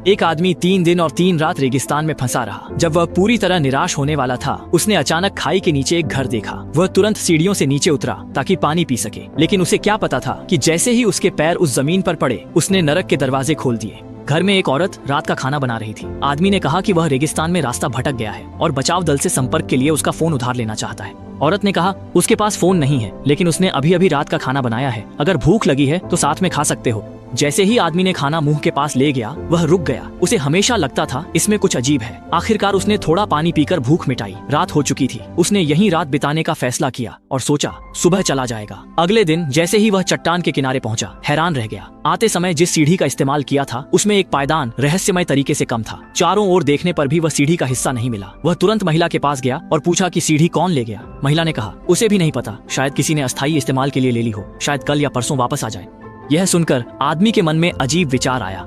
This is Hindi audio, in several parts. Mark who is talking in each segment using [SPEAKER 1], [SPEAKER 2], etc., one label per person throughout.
[SPEAKER 1] एक आदमी 3 दिन और 3 रात रेगिस्तान में फंसा रहा। जब वह पूरी तरह निराश होने वाला था, उसने अचानक खाई के नीचे एक घर देखा। वह तुरंत सीढ़ियों से नीचे उतरा ताकि पानी पी सके, लेकिन उसे क्या पता था कि जैसे ही उसके पैर उस जमीन पर पड़े, उसने नरक के दरवाजे खोल दिए। घर में एक औरत रात का खाना बना रही थी। आदमी ने कहा कि वह रेगिस्तान में रास्ता भटक गया है और बचाव दल से संपर्क के लिए उसका फोन उधार लेना चाहता है। औरत ने कहा उसके पास फोन नहीं है, लेकिन उसने अभी अभी रात का खाना बनाया है। अगर भूख लगी है तो साथ में खा सकते हो। जैसे ही आदमी ने खाना मुंह के पास ले गया, वह रुक गया। उसे हमेशा लगता था इसमें कुछ अजीब है। आखिरकार उसने थोड़ा पानी पीकर भूख मिटाई। रात हो चुकी थी। उसने यहीं रात बिताने का फैसला किया और सोचा सुबह चला जाएगा। अगले दिन जैसे ही वह चट्टान के किनारे पहुंचा, हैरान रह गया। आते समय जिस सीढ़ी का इस्तेमाल किया था, उसमें एक पायदान रहस्यमय तरीके से कम था। चारों ओर देखने पर भी वह सीढ़ी का हिस्सा नहीं मिला। वह तुरंत महिला के पास गया और पूछा कि सीढ़ी कौन ले गया। महिला ने कहा उसे भी नहीं पता, शायद किसी ने अस्थायी इस्तेमाल के लिए ले ली हो। शायद कल या परसों वापस आ जाए। यह सुनकर आदमी के मन में अजीब विचार आया।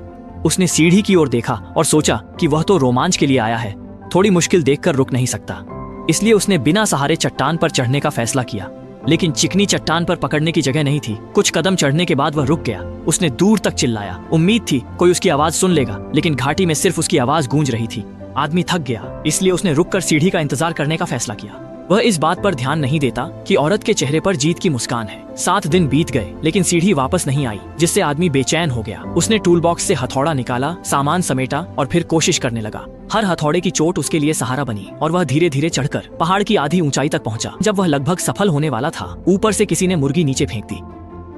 [SPEAKER 1] उसने सीढ़ी की ओर देखा और सोचा कि वह तो रोमांच के लिए आया है, थोड़ी मुश्किल देखकर रुक नहीं सकता। इसलिए उसने बिना सहारे चट्टान पर चढ़ने का फैसला किया। लेकिन चिकनी चट्टान पर पकड़ने की जगह नहीं थी। कुछ कदम चढ़ने के बाद वह रुक गया। उसने दूर तक चिल्लाया। उम्मीद थी कोई उसकी आवाज सुन लेगा, लेकिन घाटी में सिर्फ उसकी आवाज गूंज रही थी। आदमी थक गया, इसलिए उसने रुककर सीढ़ी का इंतजार करने का फैसला किया। वह इस बात पर ध्यान नहीं देता कि औरत के चेहरे पर जीत की मुस्कान है। 7 दिन बीत गए, लेकिन सीढ़ी वापस नहीं आई, जिससे आदमी बेचैन हो गया। उसने टूल बॉक्स से हथौड़ा निकाला, सामान समेटा और फिर कोशिश करने लगा। हर हथौड़े की चोट उसके लिए सहारा बनी और वह धीरे धीरे चढ़कर पहाड़ की आधी ऊंचाई तक पहुंचा। जब वह लगभग सफल होने वाला था, ऊपर से किसी ने मुर्गी नीचे फेंक दी।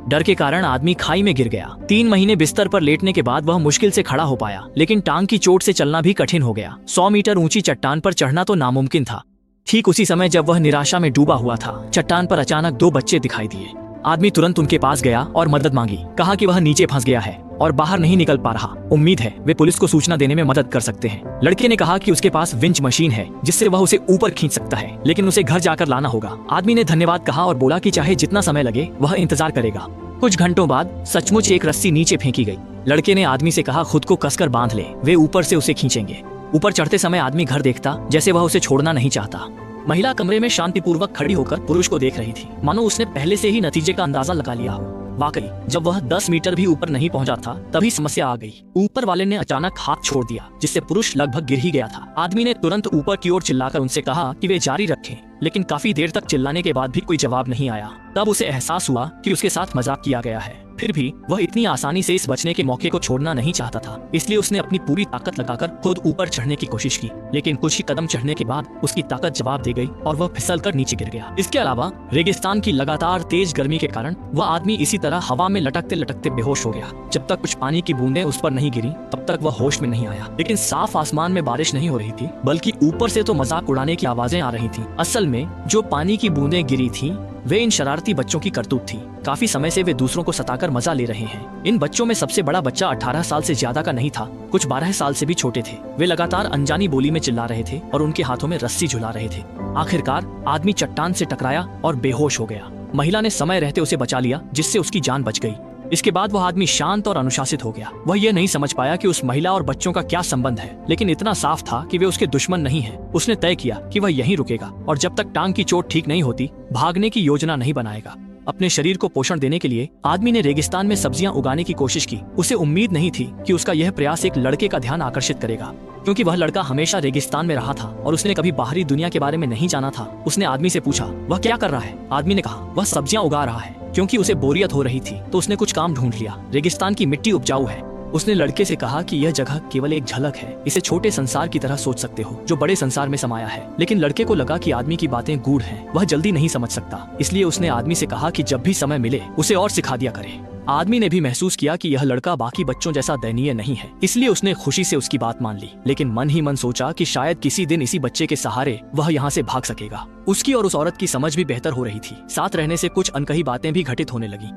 [SPEAKER 1] डर के कारण आदमी खाई में गिर गया। 3 महीने बिस्तर पर लेटने के बाद वह मुश्किल से खड़ा हो पाया, लेकिन टांग की चोट से चलना भी कठिन हो गया। 100 मीटर ऊंची चट्टान पर चढ़ना तो नामुमकिन था। ठीक उसी समय जब वह निराशा में डूबा हुआ था, चट्टान पर अचानक 2 बच्चे दिखाई दिए। आदमी तुरंत उनके पास गया और मदद मांगी। कहा कि वह नीचे फंस गया है और बाहर नहीं निकल पा रहा। उम्मीद है वे पुलिस को सूचना देने में मदद कर सकते हैं। लड़के ने कहा कि उसके पास विंच मशीन है, जिससे वह उसे ऊपर खींच सकता है, लेकिन उसे घर जाकर लाना होगा। आदमी ने धन्यवाद कहा और बोला कि चाहे जितना समय लगे वह इंतजार करेगा। कुछ घंटों बाद सचमुच एक रस्सी नीचे फेंकी गई। लड़के ने आदमी से कहा खुद को कसकर बांध ले, वे ऊपर से उसे खींचेंगे। ऊपर चढ़ते समय आदमी घर देखता, जैसे वह उसे छोड़ना नहीं चाहता। महिला कमरे में शांतिपूर्वक खड़ी होकर पुरुष को देख रही थी, मानो उसने पहले से ही नतीजे का अंदाजा लगा लिया हो। वाकई जब वह 10 मीटर भी ऊपर नहीं पहुंचा था, तभी समस्या आ गई। ऊपर वाले ने अचानक हाथ छोड़ दिया, जिससे पुरुष लगभग गिर ही गया था। आदमी ने तुरंत ऊपर की ओर चिल्लाकर उनसे कहा कि वे जारी रखें, लेकिन काफी देर तक चिल्लाने के बाद भी कोई जवाब नहीं आया। तब उसे एहसास हुआ कि उसके साथ मजाक किया गया है। फिर भी वह इतनी आसानी से इस बचने के मौके को छोड़ना नहीं चाहता था, इसलिए उसने अपनी पूरी ताकत लगाकर खुद ऊपर चढ़ने की कोशिश की। लेकिन कुछ ही कदम चढ़ने के बाद उसकी ताकत जवाब दे गई और वह फिसलकर नीचे गिर गया। इसके अलावा रेगिस्तान की लगातार तेज गर्मी के कारण वह आदमी इसी तरह हवा में लटकते लटकते बेहोश हो गया। जब तक कुछ पानी की बूंदें उस पर नहीं गिरी, तब तक वह होश में नहीं आया। लेकिन साफ आसमान में बारिश नहीं हो रही थी, बल्कि ऊपर से तो मजाक उड़ाने की आवाजें आ रही थी। असल में जो पानी की बूंदें गिरी थी, वे इन शरारती बच्चों की करतूत थी। काफी समय से वे दूसरों को सताकर मजा ले रहे हैं। इन बच्चों में सबसे बड़ा बच्चा 18 साल से ज्यादा का नहीं था, कुछ 12 साल से भी छोटे थे। वे लगातार अनजानी बोली में चिल्ला रहे थे और उनके हाथों में रस्सी झुला रहे थे। आखिरकार आदमी चट्टान से टकराया और बेहोश हो गया। महिला ने समय रहते उसे बचा लिया, जिससे उसकी जान बच गई। इसके बाद वह आदमी शांत और अनुशासित हो गया। वह यह नहीं समझ पाया कि उस महिला और बच्चों का क्या संबंध है, लेकिन इतना साफ था कि वे उसके दुश्मन नहीं हैं। उसने तय किया कि वह यहीं रुकेगा और जब तक टांग की चोट ठीक नहीं होती, भागने की योजना नहीं बनाएगा। अपने शरीर को पोषण देने के लिए आदमी ने रेगिस्तान में सब्जियां उगाने की कोशिश की। उसे उम्मीद नहीं थी कि उसका यह प्रयास एक लड़के का ध्यान आकर्षित करेगा, क्योंकि वह लड़का हमेशा रेगिस्तान में रहा था और उसने कभी बाहरी दुनिया के बारे में नहीं जाना था। उसने आदमी से पूछा वह क्या कर रहा है। आदमी ने कहा वह सब्जियां उगा रहा है। क्योंकि उसे बोरियत हो रही थी, तो उसने कुछ काम ढूंढ लिया। रेगिस्तान की मिट्टी उपजाऊ है। उसने लड़के से कहा कि यह जगह केवल एक झलक है, इसे छोटे संसार की तरह सोच सकते हो जो बड़े संसार में समाया है। लेकिन लड़के को लगा कि आदमी की बातें गूढ़ हैं, वह जल्दी नहीं समझ सकता। इसलिए उसने आदमी से कहा कि जब भी समय मिले उसे और सिखा दिया करे। आदमी ने भी महसूस किया कि यह लड़का बाकी बच्चों जैसा दयनीय नहीं है, इसलिए उसने खुशी से उसकी बात मान ली। लेकिन मन ही मन सोचा कि शायद किसी दिन इसी बच्चे के सहारे वह यहाँ से भाग सकेगा। उसकी और उस औरत की समझ भी बेहतर हो रही थी। साथ रहने से कुछ अनकही बातें भी घटित होने लगी।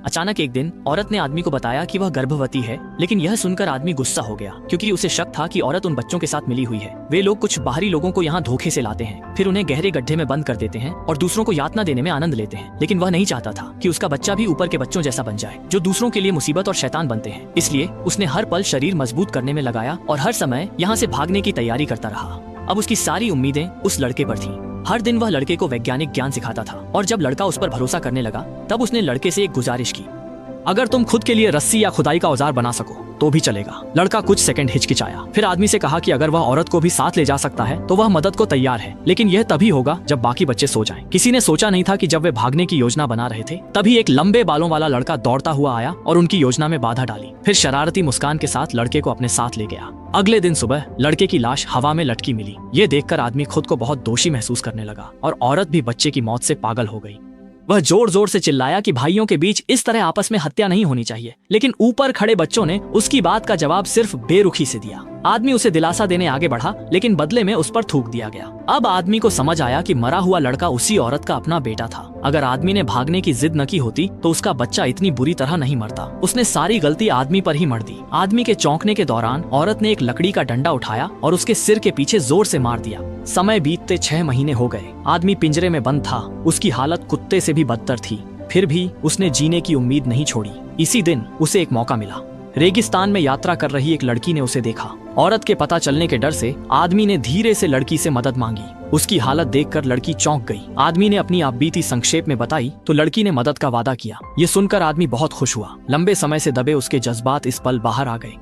[SPEAKER 1] अचानक एक दिन औरत ने आदमी को बताया कि वह गर्भवती है, लेकिन यह सुनकर आदमी गुस्सा हो गया, क्योंकि उसे शक था कि औरत उन बच्चों के साथ मिली हुई है। वे लोग कुछ बाहरी लोगों को यहाँ धोखे से लाते हैं, फिर उन्हें गहरे गड्ढे में बंद कर देते हैं और दूसरों को यातना देने में आनंद लेते हैं। लेकिन वह नहीं चाहता था कि उसका बच्चा भी ऊपर के बच्चों जैसा बन जाए, जो दूसरों के लिए मुसीबत और शैतान बनते हैं। इसलिए उसने हर पल शरीर मजबूत करने में लगाया और हर समय यहाँ से भागने की तैयारी करता रहा। अब उसकी सारी उम्मीदें उस लड़के पर थीं। हर दिन वह लड़के को वैज्ञानिक ज्ञान सिखाता था और जब लड़का उस पर भरोसा करने लगा, तब उसने लड़के से एक गुजारिश की, अगर तुम खुद के लिए रस्सी या खुदाई का औजार बना सको तो भी चलेगा। लड़का कुछ सेकंड हिचकिचाया, फिर आदमी से कहा कि अगर वह औरत को भी साथ ले जा सकता है तो वह मदद को तैयार है, लेकिन यह तभी होगा जब बाकी बच्चे सो जाएं। किसी ने सोचा नहीं था कि जब वे भागने की योजना बना रहे थे तभी एक लंबे बालों वाला लड़का दौड़ता हुआ आया और उनकी योजना में बाधा डाली। फिर शरारती मुस्कान के साथ लड़के को अपने साथ ले गया। अगले दिन सुबह लड़के की लाश हवा में लटकी मिली। ये देखकर आदमी खुद को बहुत दोषी महसूस करने लगा और औरत भी बच्चे की मौत से पागल हो गई। वह जोर जोर से चिल्लाया कि भाइयों के बीच इस तरह आपस में हत्या नहीं होनी चाहिए, लेकिन ऊपर खड़े बच्चों ने उसकी बात का जवाब सिर्फ बेरुखी से दिया। आदमी उसे दिलासा देने आगे बढ़ा, लेकिन बदले में उस पर थूक दिया गया। अब आदमी को समझ आया कि मरा हुआ लड़का उसी औरत का अपना बेटा था। अगर आदमी ने भागने की जिद न की होती तो उसका बच्चा इतनी बुरी तरह नहीं मरता। उसने सारी गलती आदमी पर ही मर दी। आदमी के चौंकने के दौरान औरत ने एक लकड़ी का डंडा उठाया और उसके सिर के पीछे जोर से मार दिया। समय बीतते 6 महीने हो गए। आदमी पिंजरे में बंद था। उसकी हालत कुत्ते से भी बदतर थी, फिर भी उसने जीने की उम्मीद नहीं छोड़ी। इसी दिन उसे एक मौका मिला। रेगिस्तान में यात्रा कर रही एक लड़की ने उसे देखा। औरत के पता चलने के डर से आदमी ने धीरे से लड़की से मदद मांगी। उसकी हालत देखकर लड़की चौंक गई। आदमी ने अपनी आपबीती संक्षेप में बताई तो लड़की ने मदद का वादा किया। ये सुनकर आदमी बहुत खुश हुआ। लंबे समय से दबे उसके जज्बात इस पल बाहर आ गए।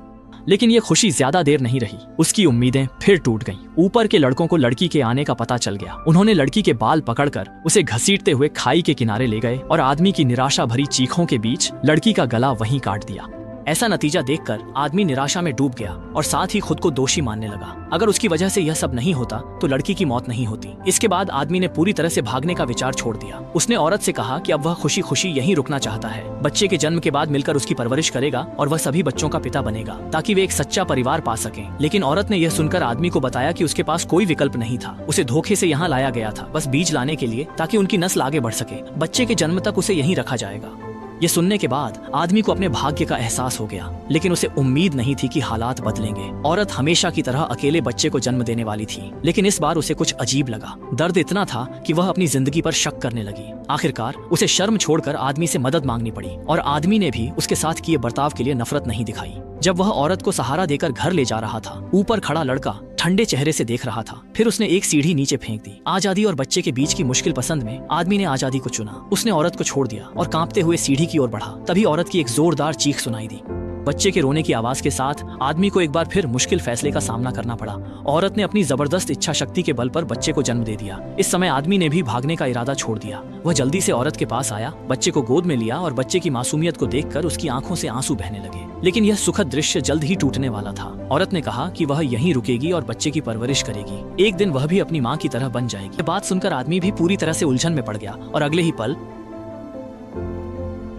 [SPEAKER 1] लेकिन ये खुशी ज्यादा देर नहीं रही। उसकी उम्मीदें फिर टूट गईं। ऊपर के लड़कों को लड़की के आने का पता चल गया। उन्होंने लड़की के बाल पकड़कर उसे घसीटते हुए खाई के किनारे ले गए और आदमी की निराशा भरी चीखों के बीच लड़की का गला वहीं काट दिया। ऐसा नतीजा देखकर आदमी निराशा में डूब गया और साथ ही खुद को दोषी मानने लगा। अगर उसकी वजह से यह सब नहीं होता तो लड़की की मौत नहीं होती। इसके बाद आदमी ने पूरी तरह से भागने का विचार छोड़ दिया। उसने औरत से कहा कि अब वह खुशी खुशी यहीं रुकना चाहता है। बच्चे के जन्म के बाद मिलकर उसकी परवरिश करेगा और वह सभी बच्चों का पिता बनेगा ताकि वे एक सच्चा परिवार पा सकें। लेकिन औरत ने यह सुनकर आदमी को बताया कि उसके पास कोई विकल्प नहीं था। उसे धोखे से यहाँ लाया गया था, बस बीज लाने के लिए, ताकि उनकी नस्ल आगे बढ़ सके। बच्चे के जन्म तक उसे यहीं रखा जाएगा। ये सुनने के बाद आदमी को अपने भाग्य का एहसास हो गया, लेकिन उसे उम्मीद नहीं थी कि हालात बदलेंगे। औरत हमेशा की तरह अकेले बच्चे को जन्म देने वाली थी, लेकिन इस बार उसे कुछ अजीब लगा। दर्द इतना था कि वह अपनी जिंदगी पर शक करने लगी। आखिरकार उसे शर्म छोड़कर आदमी से मदद मांगनी पड़ी और आदमी ने भी उसके साथ किए बर्ताव के लिए नफरत नहीं दिखाई। जब वह औरत को सहारा देकर घर ले जा रहा था, ऊपर खड़ा लड़का ठंडे चेहरे से देख रहा था। फिर उसने एक सीढ़ी नीचे फेंक दी। आजादी और बच्चे के बीच की मुश्किल पसंद में आदमी ने आजादी को चुना। उसने औरत को छोड़ दिया और कांपते हुए सीढ़ी की ओर बढ़ा। तभी औरत की एक जोरदार चीख सुनाई दी। बच्चे के रोने की आवाज के साथ आदमी को एक बार फिर मुश्किल फैसले का सामना करना पड़ा। औरत ने अपनी जबरदस्त इच्छा शक्ति के बल पर बच्चे को जन्म दे दिया। इस समय आदमी ने भी भागने का इरादा छोड़ दिया। वह जल्दी से औरत के पास आया, बच्चे को गोद में लिया और बच्चे की मासूमियत को देखकर उसकी आंखों से आंसू बहने लगे। लेकिन यह सुखद दृश्य जल्द ही टूटने वाला था। औरत ने कहा कि वह यहीं रुकेगी और बच्चे की परवरिश करेगी। एक दिन वह भी अपनी माँ की तरह बन जाएगी। बात सुनकर आदमी भी पूरी तरह से उलझन में पड़ गया और अगले ही पल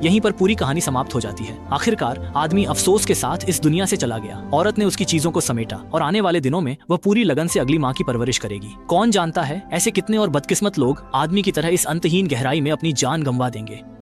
[SPEAKER 1] यहीं पर पूरी कहानी समाप्त हो जाती है। आखिरकार आदमी अफसोस के साथ इस दुनिया से चला गया। औरत ने उसकी चीजों को समेटा और आने वाले दिनों में वह पूरी लगन से अगली माँ की परवरिश करेगी। कौन जानता है ऐसे कितने और बदकिस्मत लोग आदमी की तरह इस अंतहीन गहराई में अपनी जान गंवा देंगे।